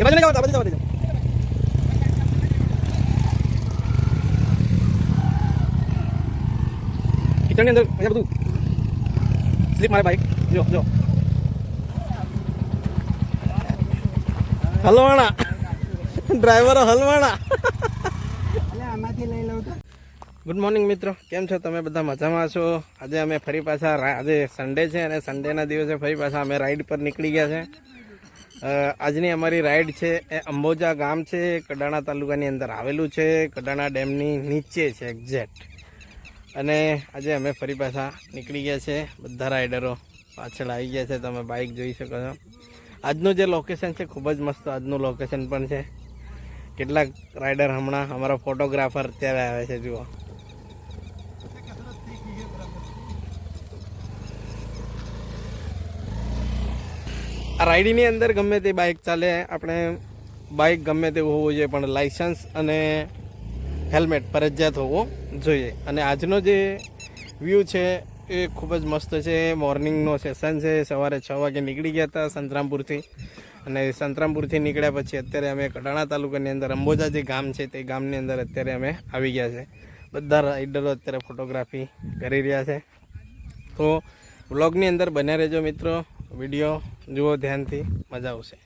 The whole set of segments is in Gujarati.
બાજુ નહીં જવા, આ બાજુ જવા દેજો. કિચનની અંદર અહીંયા બધું સ્લીપ મારે બાઈક. જો જો હલવાણા ડ્રાઈવરો હલવાણા. ગુડ મોર્નિંગ મિત્રો, કેમ છો તમે? બધા મજામાં છો? આજે અમે ફરી પાછા, આજે સન્ડે છે અને સન્ડેના દિવસે ફરી પાછા અમે રાઈડ પર નીકળી ગયા છે. આજની અમારી રાઈડ છે એ અંબોજા ગામ છે, કડાણા તાલુકાની અંદર આવેલું છે, કડાણા ડેમની નીચે છે એક્ઝેક્ટ. અને આજે અમે ફરી પાછા નીકળી ગયા છે. બધા રાઈડરો પાછળ આવી ગયા છે, તમે બાઇક જોઈ શકો છો. આજનું જે લોકેશન છે ખૂબ જ મસ્ત આજનું લોકેશન પણ છે. કેટલાક રાઈડર હમણાં અમારો ફોટોગ્રાફર અત્યારે આવે છે, જુઓ. આ રાઈડની અંદર ગમે તે બાઇક ચાલે, આપણે બાઇક ગમે તેવું હોવું જોઈએ, પણ લાઇસન્સ અને હેલ્મેટ ફરજિયાત હોવું જોઈએ. અને આજનો જે વ્યૂ છે એ ખૂબ જ મસ્ત છે. મોર્નિંગનો સેશન છે, સવારે 6 વાગે નીકળી ગયા હતા સંતરામપુરથી. અને સંતરામપુરથી નીકળ્યા પછી અત્યારે અમે કડાણા તાલુકાની અંદર અંબોજા જે ગામ છે તે ગામની અંદર અત્યારે અમે આવી ગયા છે. બધા રાઈડરો અત્યારે ફોટોગ્રાફી કરી રહ્યા છે. તો વ્લોગની અંદર બન્યા રહેજો મિત્રો, વિડીયો જુઓ ધ્યાનથી, મજા આવશે.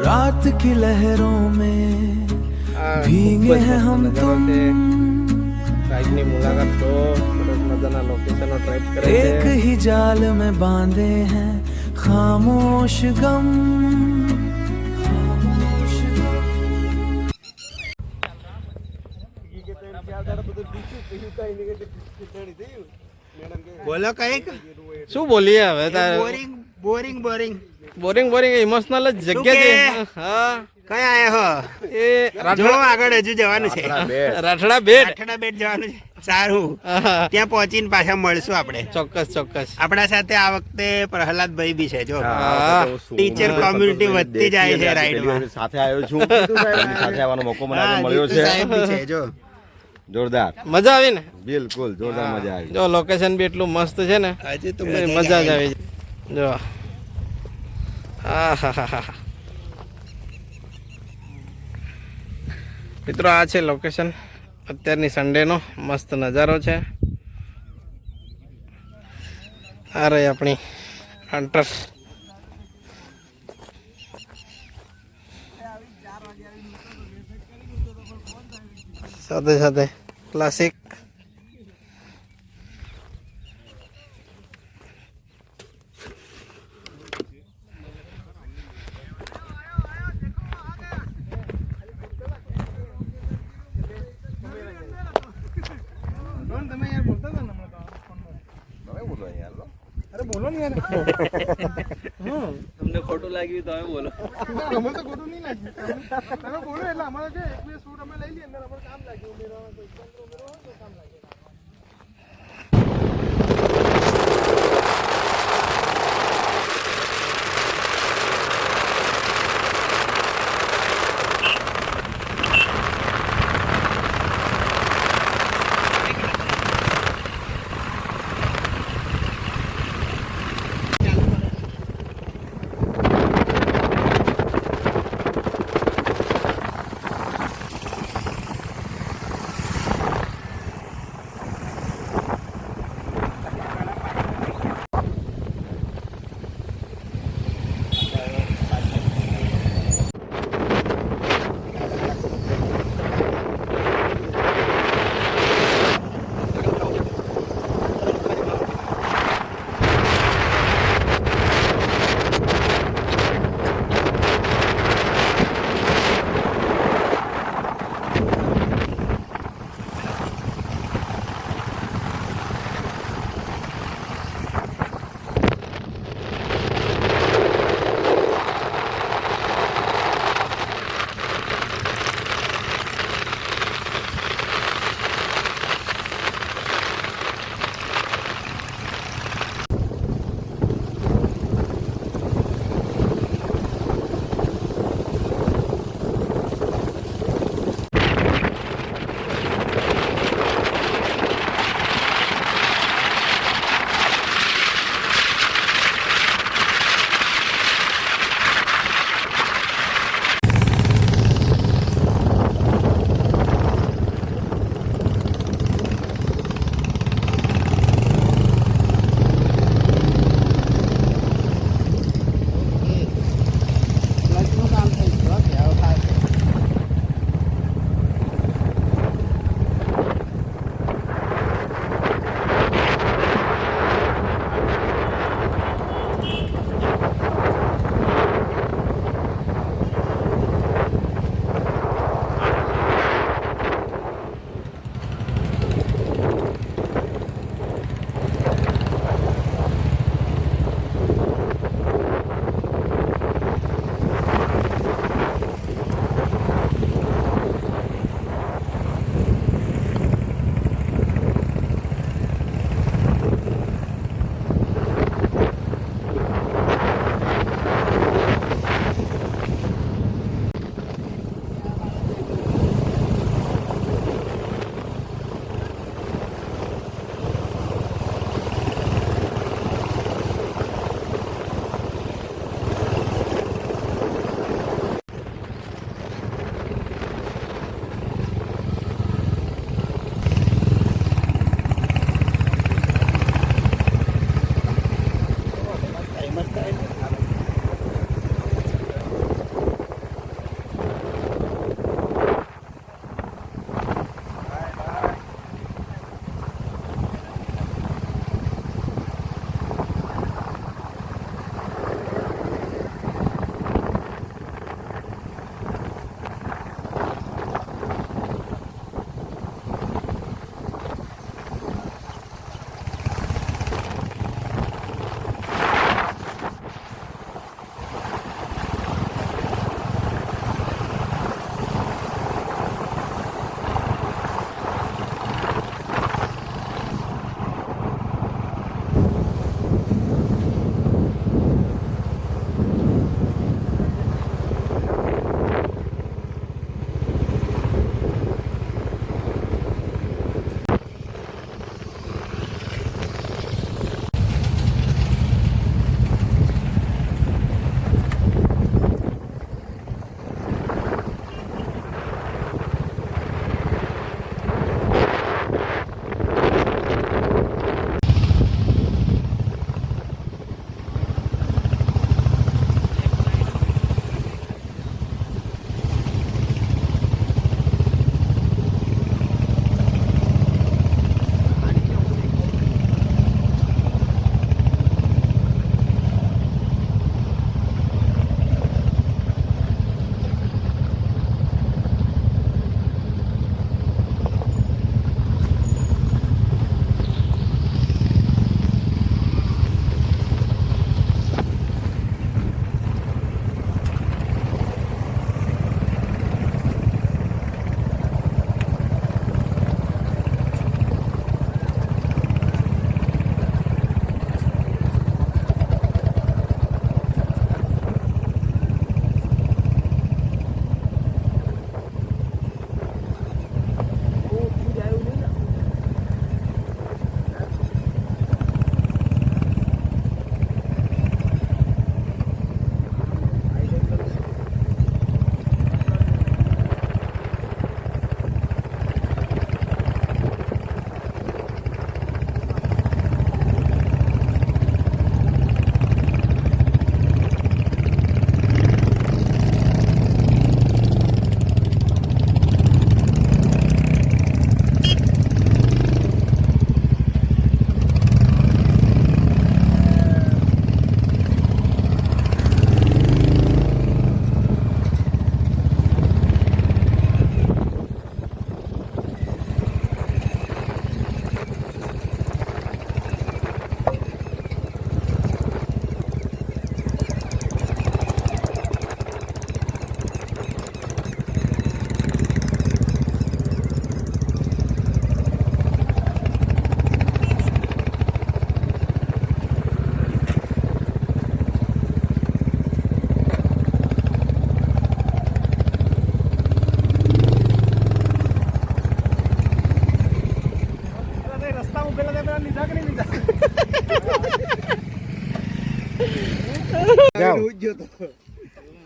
रात की लहरों में भीगे हैं हम तुम, बाइकની मुलाकात તો સરસ મજાના લોકેશનો ટ્રેક કરે છે. एक ही जाल में बांधे हैं खामोश गम. બોલો કઈક શું બોલીએ હવે તારે? Boring boring boring boring boring emotional જ જગ્યા છે. હા, કઈ આયા હો? એ જો આગળ હજુ જવાનું છે, રાઠડા બેટ. રાઠડા બેટ જવાનું છે. સારું, ત્યાં પહોંચીને પાછા મળશું આપણે. ચોક્કસ ચોક્કસ. આપણા સાથે આ વખતે પ્રહલાદભાઈ બી છે. જો હા, ટીચર કોમ્યુનિટી વધતી જાય છે રાઈડમાં. સાથે આવ્યો છું, એની સાથે આવવાનો મોકો મને આજે મળ્યો છે. સાહેબ બી છે. જો જોરદાર, મજા આવી ને? બિલકુલ જોરદાર મજા આવી. જો લોકેશન બી એટલું મસ્ત છે ને, આજે તો મજા જ આવી. જો હા મિત્રો, આ છે લોકેશન. અત્યારની સન્ડેનો મસ્ત નજારો છે. આ રહી આપણી હન્ટર. સાથે સાથે ક્લાસિક. તમને ખોટું લાગ્યું તમે બોલો. અમે તો ખોટું નહીં લાગ્યું, તમે બોલો એટલે અમારે કે એક બે શૂટ અમે લઈ લઈએ, અંદર અમારે કામ લાગ્યું, ઉમેરવાનું તો કામ લાગે.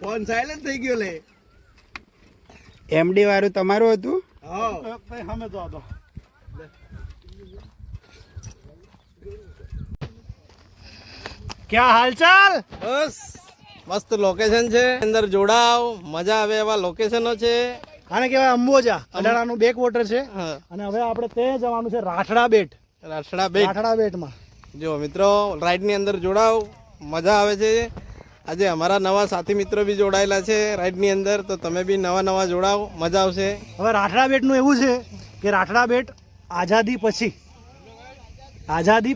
ફોન સાયલેન્ટ થઈ ગયો લે. એમડી વાળું તમારું હતું? અમે તો હતો. ક્યાં હાલચાલ? બસ મસ્ત લોકેશન છે, અંદર જોડાવ, મજા આવે એવા લોકેશનો છે. આને કહેવાય અંબોજા. અડાણાનું બેક વોટર છે. હા, અને હવે આપણે તે જવાનું છે રાઠડા બેટ. રાઠડા બેટ. રાઠડા બેટમાં જો મિત્રો, રાઈડની અંદર જોડાવ, મજા આવે છે. આજે અમારા નવા સાથી મિત્રો બી જોડાયેલા છે રાઈડની અંદર, તો તમે બી નવા જોડાવ, મજા આવશે. હવે રાઠડા બેટનું એવું છે કે રાઠડા બેટ આઝાદી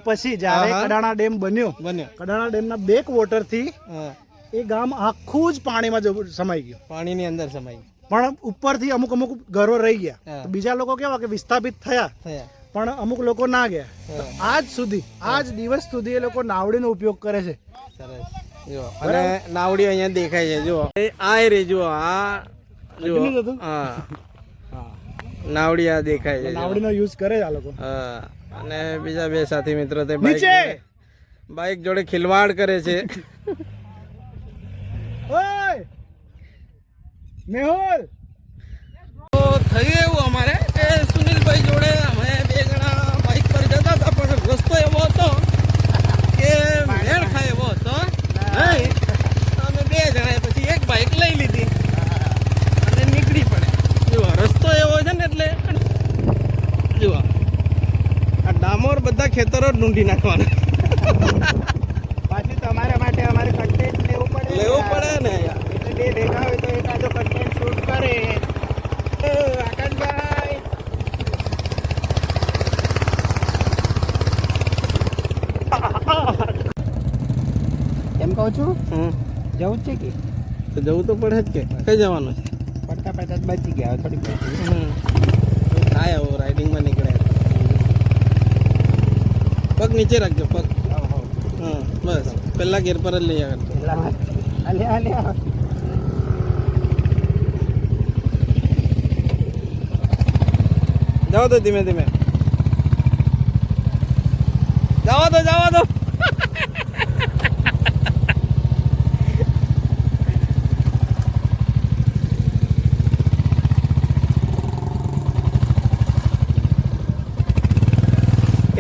પછી જ્યારે હા. કડાણા ડેમ બન્યો, કડાણા ડેમના બેક વોટરથી હા, એ ગામ આખું જ પાણીમાં સમાઈ ગયું. પાણીની અંદર સમાઈ પણ ઉપરથી અમુક ઘરો રહી ગયા. હા. તો બીજા લોકો કેવા કે વિસ્થાપિત થયા, થયા. પણ અમુક લોકો ના ગયા. તો આજ દિવસ સુધી એ લોકો નાવડીનો ઉપયોગ કરે છે. સરસ. જો અને નાવડી અહીંયા દેખાય છે. જો આ રે, જો આ જો એટલું જ હતું? હા, નાવડી આ દેખાય છે. જો. નાવડીનો યુઝ કરે છે આ લોકો. હા, અને બીજા બે સાથી મિત્રો તે નીચે! બાઈક જોડે ખિલવાડ કરે છે. ઓય મેહુલ, તો થયું એવું અમારે કે સુનિલભાઈ જોડે અમે બે જણા બાઈક પર જતા હતા, પણ રસ્તો એવો હતો કે મેળ ખાય એવો હતો નહીં. તો અમે બે જણાએ પછી એક બાઈક લઈ લીધી અને નીકળી પડે. જુઓ, રસ્તો એવો છે ને, એટલે જુઓ આ ડામોર બધા ખેતરો જ ઢૂંઢી નાખવાના. પાછું તમારા માટે અમારે કન્ટેન્ટ લેવું પડે. લેવું પડે ને યાર. એટલે બે ભેગા હોય તો એકાદો કન્ટેન્ટ શૂટ કરે. આકાશભાઈ એમ કહું છું, જવું જ છે કે તો જવું તો પડે જ કે. કઈ જવાનું છે? પડતા પડતા જ બચી ગયા થોડીક થાય આવો રાઇડિંગમાં નીકળે. પગ નીચે રાખજો, પગ. હા, બસ પહેલા ગેર પર જ લઈ આગળ. જાઓ તો ધીમે ધીમે. જવા દો.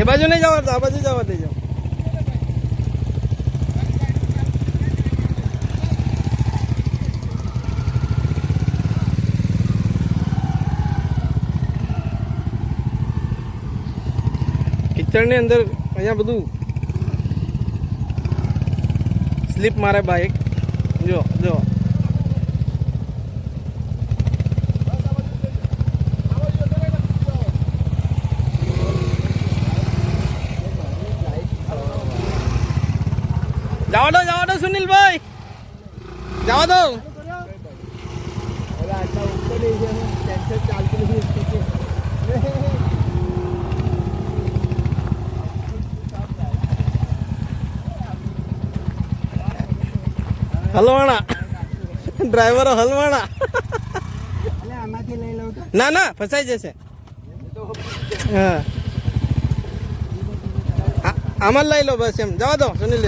એ બાજુ નહીં જવા દો, આ બાજુ જવા દેજો. કિચડની અંદર અહીંયા બધું સ્લીપ મારે બાઈક. જો જવા દો સુનિલભાઈ, જવા દો. હલવાણા ડ્રાઈવરો હલવાણા. આમાંથી લઈ લઉં તો ના ફસાઈ જશે. હા, આમાં લઈ લો બસ, એમ જવા દો સુનિલ.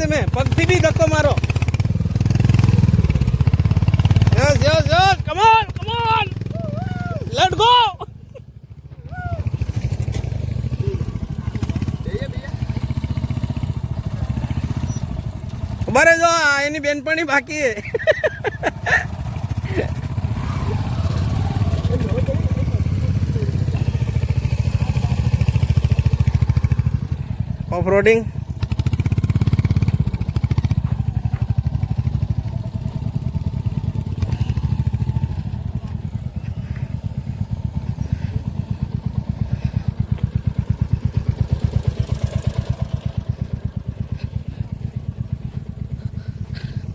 ધીમે પગથી બી ધક્કો મારો. Yes come on let go. ખબર જો એની બેનપણી બાકી હે. Off roading.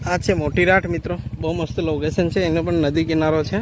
આ છે મોટી રાઠ મિત્રો, બહુ મસ્ત લોકેશન છે. એનો પણ નદી કિનારો છે.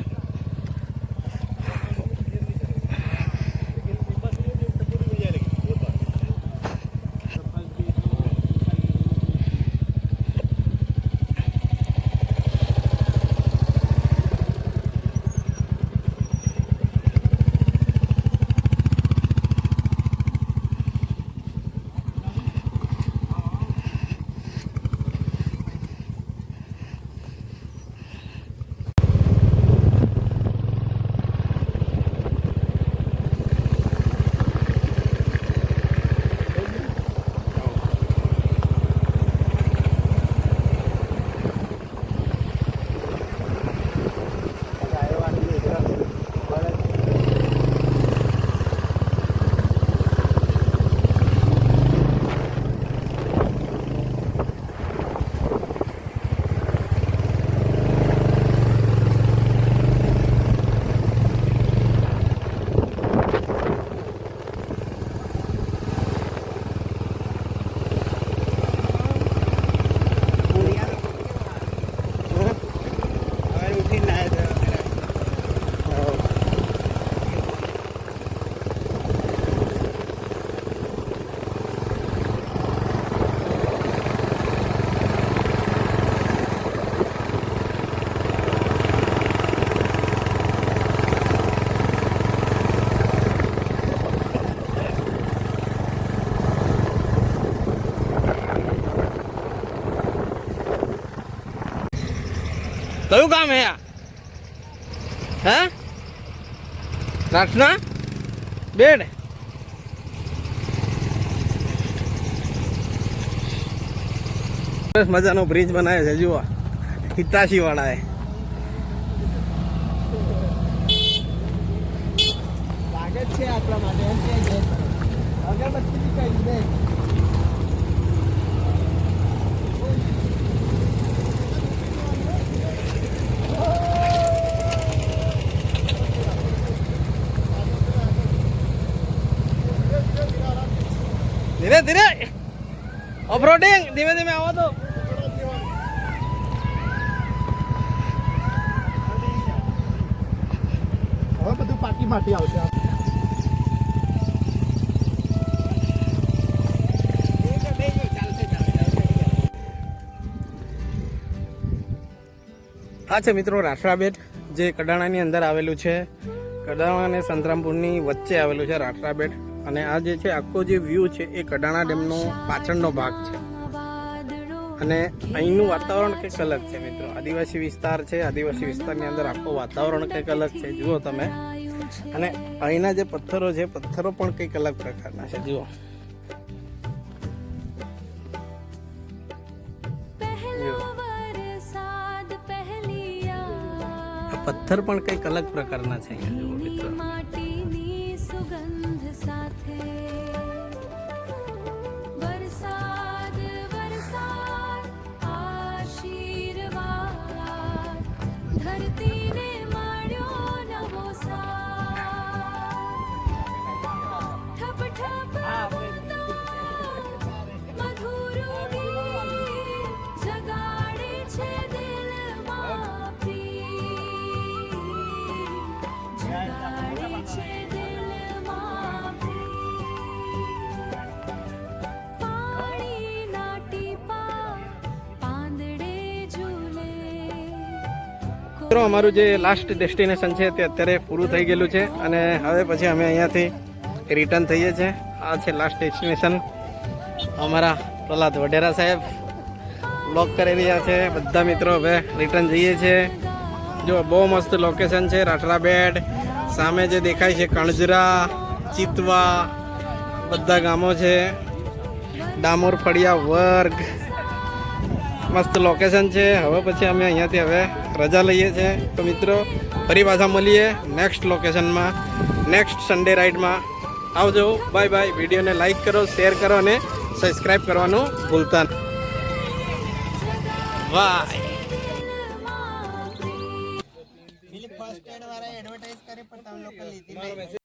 કયું કામ હે આ હે રાતના બેડ સરસ મજાનો બ્રિજ બનાવ્યો છે જુઓ હિતાશી વાળાએ સ્વાગત છે આપણા માટે એમ કે છે અગરબત્તી બી કરી દે ધીરે ધીરે ઓફરોડિંગ ધીમે ધીમે આવો તો હવે બધું પાકી માટી આવશે આ છે મિત્રો રાઠરા બેટ જે કડાણાની અંદર આવેલું છે કડાણા અને સંતરામપુરની વચ્ચે આવેલું છે રાઠરા બેટ અને આ જે છે આખો જે વ્યૂ છે એ કડાણા ડેમનો પાછળનો ભાગ છે અને અહીંનું વાતાવરણ કંઈક અલગ છે મિત્રો આદિવાસી વિસ્તાર છે આદિવાસી વિસ્તારની અંદર આખું વાતાવરણ કંઈક અલગ છે જુઓ તમે અને અહીંના જે પથ્થરો છે પથ્થરો પણ કંઈક અલગ પ્રકારના છે જુઓ આ પથ્થર પણ કંઈક અલગ પ્રકારના છે અહીંયા જુઓ મિત્રો મિત્રો અમારું જે લાસ્ટ ડેસ્ટિનેશન છે તે અત્યારે પૂરું થઈ ગયેલું છે અને હવે પછી અમે અહીંયાથી રિટર્ન થઈએ છીએ આ છે લાસ્ટ ડેસ્ટિનેશન અમારા પ્રહલાદ વઢેરા સાહેબ બ્લોક કરી રહ્યા છે બધા મિત્રો હવે રિટર્ન જઈએ છીએ જો બહુ મસ્ત લોકેશન છે રાઠરા બેટ સામે જે દેખાય છે કણજરા ચિતવા બધા ગામો છે ડામોર ફળિયા વર્ગ મસ્ત લોકેશન છે હવે પછી અમે અહીંયાથી હવે રજા લઈએ છીએ તો મિત્રો ફરી પાછા મળીએ નેક્સ્ટ લોકેશનમાં નેક્સ્ટ સન્ડે રાઇડમાં આવજો બાય બાય વિડીયોને લાઈક કરો શેર કરો અને સબસ્ક્રાઈબ કરવાનું ભૂલતા નહીં બાય ફર્સ્ટ એડ વાળા એડવર્ટાઇઝ કરે પણ તમે લોકો લીધી નહીં